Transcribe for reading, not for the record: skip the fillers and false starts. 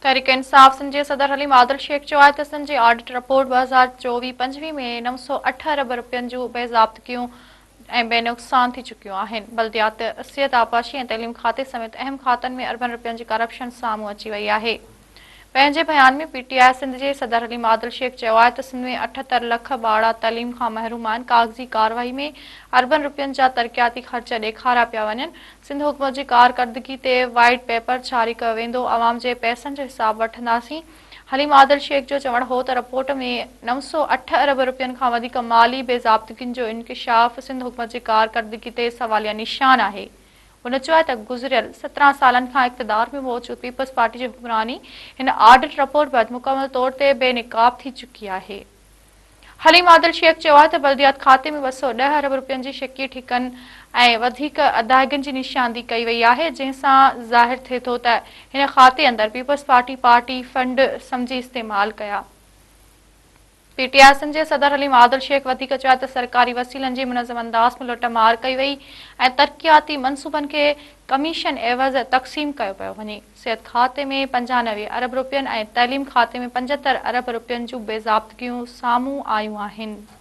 तहरीक इंसाफ सिंध जे सदर हलीम आदिल शेख चयो आहे त सिंध जी ऑडिट रिपोर्ट 2024-25 में 908 अरब रुपयनि जूं बेज़ाब्तगियूं ऐं बेनुक़सान थी चुकियूं आहिनि। बल्दियात, सिहत, आबाशी ऐं तइलीम खाते समेत अहम खातनि में अरबनि रुपयनि जी करप्शन साम्हूं अची वई आहे। पंहिंजे बयान में पीटीआई सिंध जे सदर हलीम आदिल शेख चयो आहे त सिंध में 78 लख ॿारहा तइलीम खां महरूम आहिनि। कागज़ी कार्रवाई में अरबनि रुपयनि जा तरक़ियाती ख़र्च ॾेखारिया पिया वञनि। सिंध हुकूमत जी कारकर्दगी ते वाइट पेपर जारी कयो वेंदो। अवाम जे पैसनि जो हिसाब वठंदासीं। हलीम आदिल शेख जो चवणु हो त रिपोर्ट में 908 अरब रुपयनि खां वधीक माली बेज़ाब्तगियुनि जो इंकिशाफ सिंध हुकूमत जी कारकर्दगी ते सवालिया निशान आहे। हुन चयो आहे त गुज़िरियल 17 सालनि खां इक़्तिदार में मौजूद पीपल्स पार्टी जी हुक्मरानी हिन ऑडिट रिपोर्ट बैदि मुकमल तौर ते बेनकाब थी चुकी आहे। हलीम आदिल शेख चयो आहे त बल्दियात खाते में 210 अरब रुपयनि जी शकी ठिकनि ऐं वधीक अदायगियुनि जी निशानदी कई वई आहे, जंहिंसां ज़ाहिर थिए थो त हिन खाते अंदरि पीपल्स पार्टी फंड समझी इस्तेमाल कया। पीटीआई सिंध जे सदर हलीम आदिल शेख वधीक चयो आहे त सरकारी वसीलनि जी मुनज़म अंदाज़ में लुटमार कई वई ऐं तरक़ियाती मनसूबनि खे कमीशन एवज़ तक़सीम कयो पियो वञे। सिहत खाते में 95 अरब रुपयनि ऐं तइलीम खाते में 75 अरब रुपयनि जूं बेज़ाब्तगियूं साम्हूं आयूं आहिनि।